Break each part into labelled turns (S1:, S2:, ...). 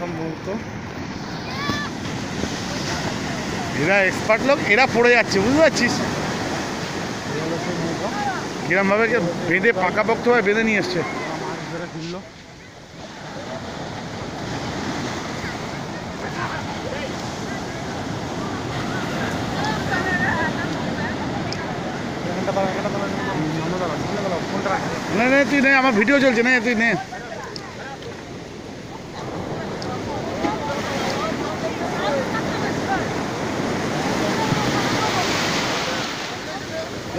S1: সব মুহূর্ত।
S2: এরা এক্সপার্ট লোক, এরা পড়ে যাচ্ছে, বুঝতে পারছিস? কিরমভাবে বেঁধে পাকাপোক্তভাবে বেঁধে নিয়ে এসছে।
S1: মাছ ধরে ফিরলো।
S2: না না তুই নে, আমার ভিডিও চলছে, না তুই নে।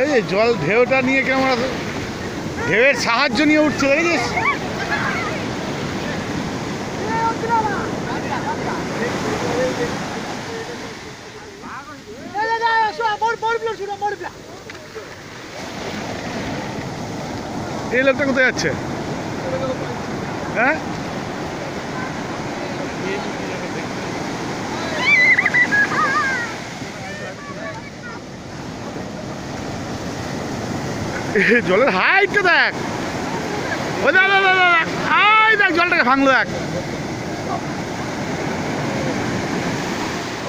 S2: এই যে জল ঢেউটা নিয়ে কেমন আছে, ঢেউয়ের সাহায্য নিয়ে উঠছে, দেখেছিস? এই লোকটা কোথায় যাচ্ছে? হ্যাঁ, জলের হাইটটা দেখ, ওই দেখ দেখ জলটাকে ভাঙলো দেখ।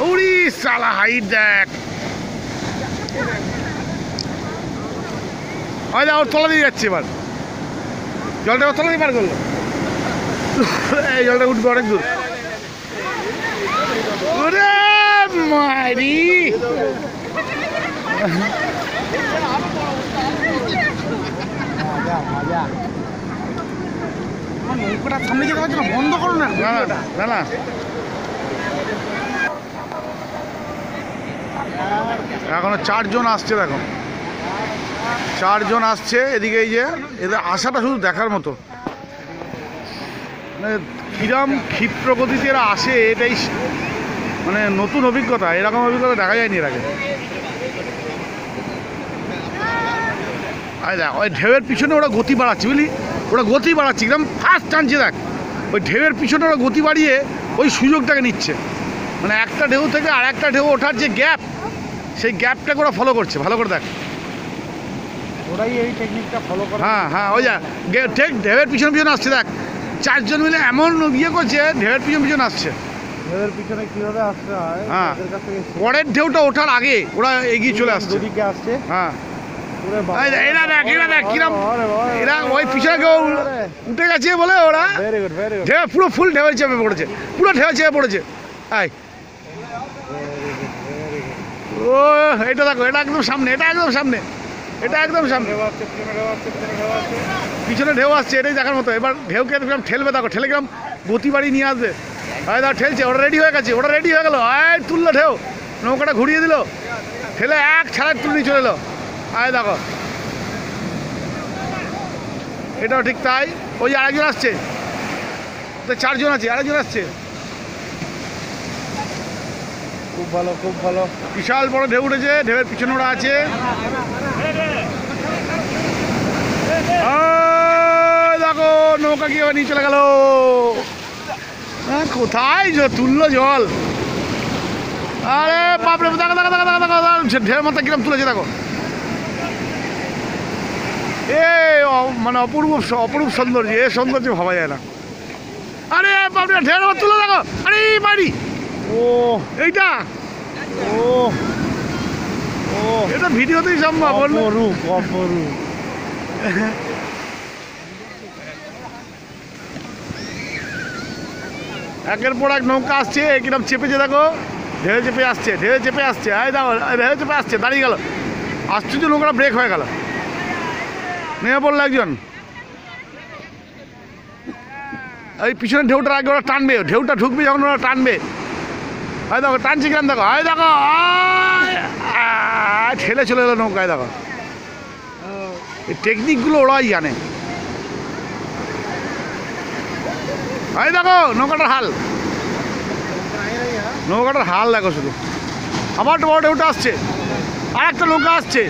S2: ওরে শালা হাইট দেখ, ওই দেখ ওর তলা দিয়ে যাচ্ছে। এবার জলটা ওর তলা দিয়ে পার করলো। এই জলটা উঠবে অনেক দূর। ওরে মারি,
S1: নৌকাটা সামনে যেতে পারছে না, বন্ধ করো না।
S2: না না না, এখনো 4 জন আসছে, দেখো 4 জন আসছে এদিকে। এই যে এদের আশাটা শুধু দেখার মতো, মানে কিরম ক্ষিপ্র গতিতে এরা আসে, এটাই মানে নতুন অভিজ্ঞতা। এরকম অভিজ্ঞতা দেখা যায়নি এর আগে। দেখ ওই ঢেউয়ের পিছনে ওরা গতি বাড়াচ্ছে, বুঝলি? ওরা গতি বাড়াচ্ছে, একদম ফাস্ট টানছে। দেখ ওই ঢেউয়ের পিছনে ওরা গতি বাড়িয়ে ওই সুযোগটাকে নিচ্ছে। মানে একটা ঢেউ থেকে আর একটা ঢেউ ওঠার যে গ্যাপ, সেই গ্যাপটাকে ওরা ফলো করছে। ভালো করে দেখ,
S1: ওরাই এই টেকনিকটা ফলো করে।
S2: হ্যাঁ হ্যাঁ, ওই যা ঠিক ঢেউয়ের পিছনে পিছনে আসছে। দেখ 4 জন মিলে এমন ইয়ে করছে, ঢেউয়ের পিছনে পিছনে আসছে।
S1: ঢেউয়ের পিছনে কিভাবে আসতে হয়,
S2: হ্যাঁ,
S1: ওদের কাছ থেকে
S2: পরের ঢেউটা ওঠার আগে ওরা এগিয়ে চলে আসছে।
S1: দুদিকে আসছে।
S2: হ্যাঁ, এরা দেখ কিরম, এরা ওই পিছনে কেউ উঠে গেছে বলে ওরা
S1: ভেরি গুড ভেরি গুড।
S2: ঢেউ পুরো ফুল ঢেউ চেপে পড়েছে, পুরো ঢেউ চেপে পড়েছে। আয় ও, এটা দেখো, এটা একদম সামনে, এটা একদম সামনে, এটা একদম সামনে। পিছনে ঢেউ আসছে, এটাই দেখার মতো। এবার ঢেউকে কিরম ঠেলবে, দেখো ঠেলে কিরম গতি বাড়ি নিয়ে আসবে। আয় দেখো ঠেলছে, ওটা রেডি হয়ে গেছে, ওটা রেডি হয়ে গেলো। আয় তুললো ঢেউ, নৌকাটা ঘুরিয়ে দিল, ঠেলে এক ছাড়ায় তুলে নিয়ে চলে এলো। আয় দেখো, এটাও ঠিক তাই। ওই আরেকজন আসছে, তো 4 জন আছে, আরেকজন আসছে।
S1: খুব ভালো খুব ভালো।
S2: বিশাল বড় ঢেউ উঠেছে, ঢেউয়ের পিছনে ওরা আছে। দেখো নৌকা কি নিয়ে চলে গেল। কোথায় তুললো জল, আরে বাপরে, দেখো দেখো দেখো দেখো দেখো ঢেউ মাথা কিরম তুলেছে দেখো। এ মানে অপরূপ সৌন্দর্য, এ সৌন্দর্য ভাবা যায় না। আরে বাপরে ঢেউ তুলে দেখো, আরে বাড়ি,
S1: ও
S2: এইটা,
S1: ও ও
S2: এটা ভিডিওতেই সম্ভব।
S1: অপরূপ অপরূপ।
S2: একের পর এক নৌকা আসছে, কিরম চেপেছে দেখো, ঢেউ চেপে আসছে, ঢেউ চেপে আসছে। আয় দেখো ঢেউ চেপে আসছে, দাঁড়িয়ে গেল। আশ্চর্য, নৌকাটা ব্রেক হয়ে গেল, নেমে পড়লো একজন। এই পিছনে ঢেউটার আগে ওরা টানবে, ঢেউটা ঢুকবে যখন ওরা টানবে। আয় দেখো টানছে কিরম দেখো, আয় দেখো ঠেলে চলে এলো নৌকায়। দেখো এই টেকনিকগুলো ওরাই জানে। আয় দেখো নৌকাটার হাল, নৌকাটার হাল দেখো শুধু। আবার তো বড় ঢেউটা আসছে, আর একটা নৌকা আসছে,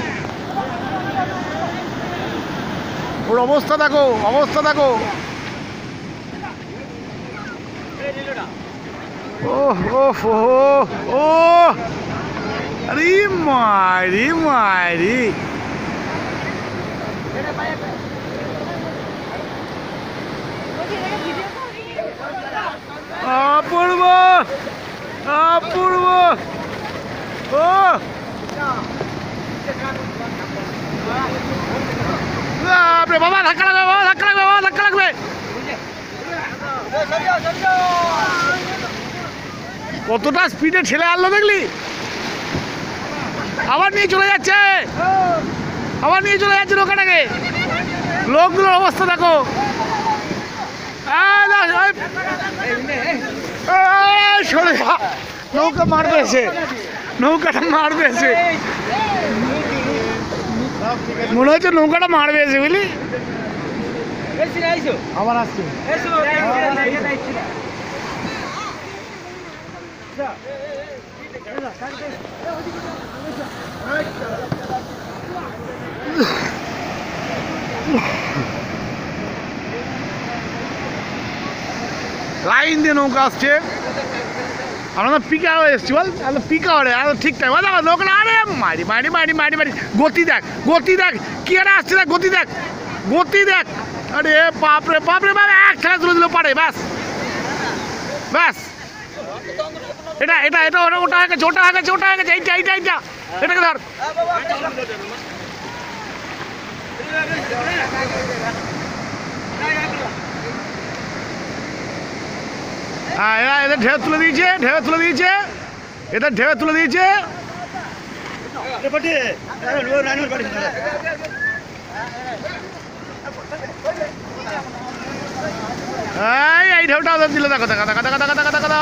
S2: ওর অবস্থা দেখো, অবস্থা দেখো। ও ও ও, আরে মারি মারি, ও অপূর্ব। ও বাপরে বাবা, ধাক্কা লাগবে বাবা, ধাক্কা লাগবে বাবা, ধাক্কা লাগবে। কতটা স্পিডে ঠেলে আনলো দেখলি? আবার নিয়ে চলে যাচ্ছে, আবার নিয়ে চলে যাচ্ছে নৌকাটাকে। লোকগুলোর অবস্থা দেখো। সরে যা, নৌকা মারবে এসে, নৌকাটা মারবে এসে, মনে হচ্ছে নৌকাটা মারবে এসে, বুঝলি?
S1: আবার আসছে।
S2: লাইন দিয়ে নৌকা আসছে। আমরা তো পিক আওয়ারে এসছি, বল পিক আওয়ারে, ঠিক টাইম। দেখো নৌকাটা, আরে মারি মারি মারি মারি মারি, গতি দেখ, গতি দেখ, কি একটা আসছে দেখ, গতি দেখ, গতি দেখ। আরে বাপরে বাপরে বাপ, এক ছেলে তুলে দিল পারে, ব্যাস ব্যাস। এটা এটা এটা ওটা ওটা হয়ে গেছে, ওটা হয়ে গেছে, ওটা হয়ে গেছে, এইটা এইটা এইটা, এটাকে ধর। হ্যাঁ, এরা এদের ঢেউ তুলে দিয়েছে, ঢেউ তুলে দিয়েছে, এদের ঢেউ তুলে দিয়েছে। এই ঢেউটা ওদের দিল, দেখো দেখা দেখা দেখা দেখা দেখা দেখা,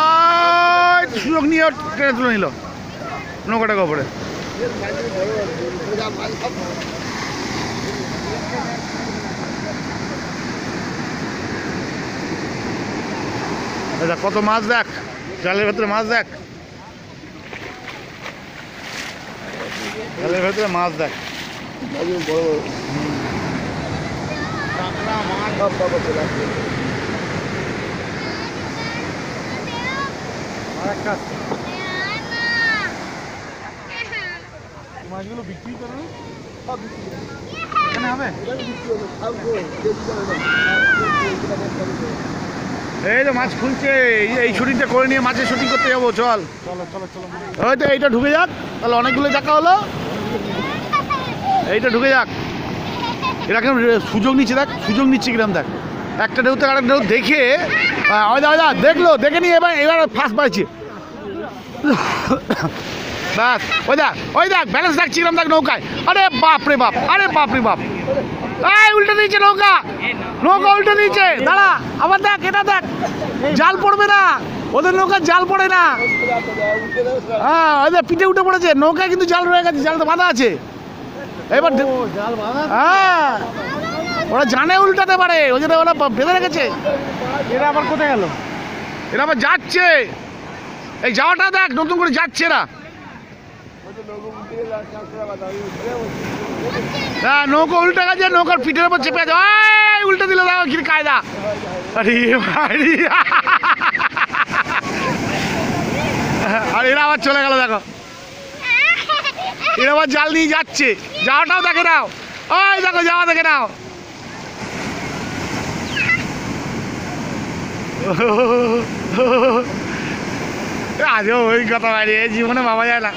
S2: সুযোগ নিয়ে ট্রেনে তুলে নিল নৌকাটাকে ওপরে। দেখ কত মাছ, দেখ জালের ভেতরে মাছ, দেখ জালের ভেতরে মাছ, দেখ
S1: মাছগুলো বিক্রি করে না, এখানে হবে।
S2: এই তো মাছ খুলছে, এই শুটিংটা করে নিয়ে মাছের শুটিং করতে যাবো, চল।
S1: চলো চলো চলো।
S2: হয়তো এইটা ঢুকে যাক, তাহলে অনেকগুলো দেখা হলো। এইটা ঢুকে যাক, এরা কেন সুযোগ নিচ্ছে, দেখ সুযোগ নিচ্ছে কিরম, দেখ একটা ঢেউ থেকে আরেকটা ঢেউ দেখে, ওই দা দেখলো, দেখে নিয়ে এবার এবার ফার্স্ট পাইছে, ব্যাস। ওই দেখ ব্যালেন্স দেখছি কিরম, দেখ নৌকায়, আরে বাপ রে বাপ, আরে বাপ রে বাপ, এই উল্টে দিয়েছে নৌকা, নৌকা উল্টে দিয়েছে। দাঁড়া, আবার দেখ, এটা দেখ, জাল পড়বে না, ওদের নৌকা জাল পড়ে না। হ্যাঁ, ওদের পিঠে উঠে পড়েছে, নৌকায় কিন্তু জাল রয়ে গেছে, জাল তো বাঁধা আছে। এবার হ্যাঁ, ওরা জানে উল্টাতে পারে, ওই জন্য ওরা বেঁধে রেখেছে।
S1: এরা আবার কোথায় গেল?
S2: এরা আবার যাচ্ছে, এই যাওয়াটা দেখ, নতুন করে যাচ্ছে এরা। হ্যাঁ, নৌকা উল্টে গেছে, নৌকার পিঠের উপর চেপে আছে, উল্টে দিল, দেখো কি কায়দা। আরে ভাই, আর এরা আবার চলে গেল, দেখো এরা আবার জাল নিয়ে যাচ্ছে, যাওয়াটাও দেখে নাও, ওই দেখো যাওয়া দেখে নাও। আজও ওই কথা বাইরে জীবনে ভাবা যায় না।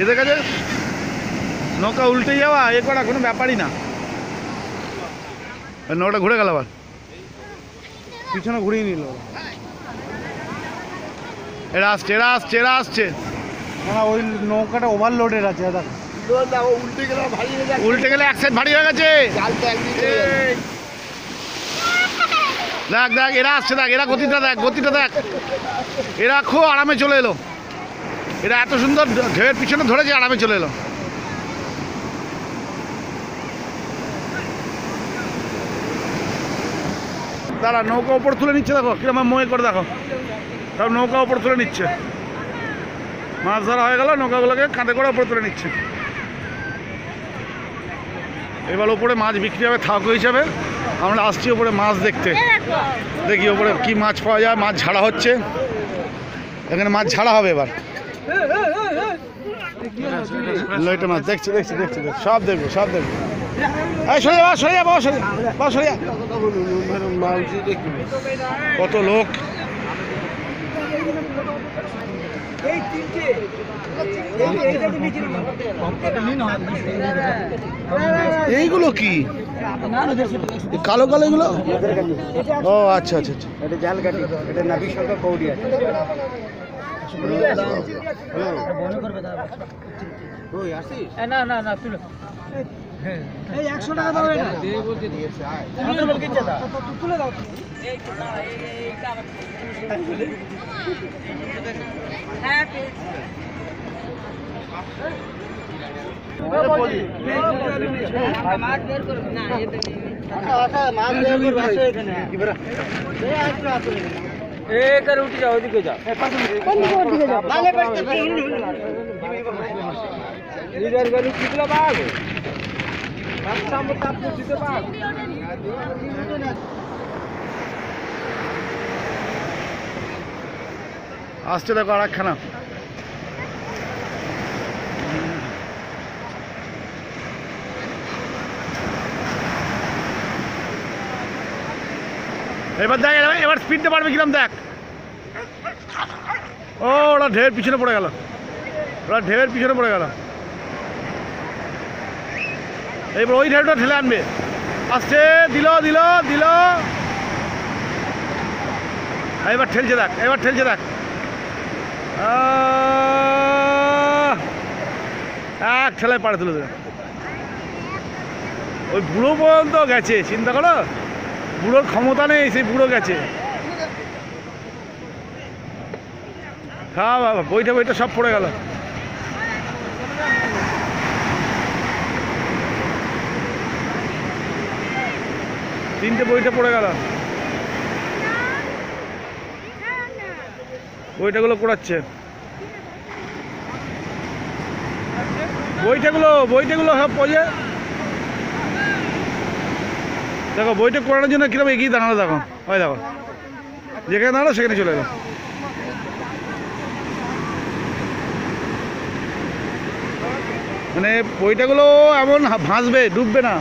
S2: এদের কাছে নৌকা উল্টে যাওয়া এ করা কোনো ব্যাপারই না। নৌকাটা ঘুরে গেল, আবার
S1: পিছনে ঘুরিয়ে নিল।
S2: এরা আসছে, এরা আসছে, এরা আসছে।
S1: না, ওই নৌকাটা ওভারলোডেড আছে, দেখ
S2: উল্টে গেলে এক সাইড ভারী হয়ে গেছে। দেখ দেখ এরা আসছে, দেখ এরা গতিটা দেখ, গতিটা দেখ, এরা খুব আরামে চলে এলো, এরা এত সুন্দর ঢেউয়ের পিছনে ধরেছে, আরামে চলে এলো। দাঁড়া, নৌকা ওপর তুলে নিচ্ছে, দেখো কিরম ময়ে করে, দেখো সব নৌকা ওপর তুলে নিচ্ছে। মাছ ধরা হয়ে গেল, নৌকাগুলোকে কাঁধে করে ওপর তুলে নিচ্ছে। এবার ওপরে মাছ বিক্রি হবে থাকো হিসাবে। আমরা আসছি ওপরে মাছ দেখতে, দেখি ওপরে কি মাছ পাওয়া যায়। মাছ ঝাড়া হচ্ছে, এখানে মাছ ঝাড়া হবে এবার। লইটা মাছ দেখছি দেখছি দেখছি দেখছি। সব দেখবো সব দেখবো। এই সরে যা বাবা, সরে যা বাবা, সরে যা বাবা, সরে যা। কত লোক! এইগুলো কি কালো কালো এগুলো? ও আচ্ছা আচ্ছা আচ্ছা।
S1: এটা জাল কাটি, এটা নাবি সরকার কৌড়ি আছে। না না না তুলো এই 100 টাকা দাও এটা দিয়ে বলতে দিয়েছে আয় তুলে বল কিনছে দা তুলে দাও এই না এইটা হ্যাঁ মাছ বের করবে না এটা আচ্ছা মাছ বের করবে আসো এখানে ইবরা এই আসো আসো এই করে উঠে যাও ওদিকে যাও কোন দিকে যাও মালে পড়তে লিডার গাড়ি কিতলা বাগ রাস্তা মত আপনি দিতে বাগ
S2: আসছে দেখো আর একখানা। এবার দেখ এবার স্পিডটা পারবে কিরম দেখ। ও ওরা ঢেউয়ের পিছনে পড়ে গেল, ওরা ঢেউয়ের পিছনে পড়ে গেল। এবার ওই ঢেউটা ঠেলে আনবে। আসছে, দিল দিল দিল। এবার ঠেলছে দেখ, এবার ঠেলছে দেখ। এক ঠেলায় পাড়ে তুলে দেবে। ওই বুড়ো পর্যন্ত গেছে, চিন্তা করো। বুড়োর ক্ষমতা নেই, সেই বুড়ো গেছে। হ্যাঁ বাবা, বইটা বইটা সব পড়ে গেল। তিনটে বইটা পড়ে গেল। বইটাগুলো কুড়াচ্ছে, বইটাগুলো সব পড়ে। দেখো বইটা কোরানোর জন্য কিরকম এগিয়ে দাঁড়ানো, দেখো ওই দেখো, যেখানে দাঁড়ানো সেখানে চলে এলো। মানে বইটাগুলো এমন ভাসবে, ডুববে না।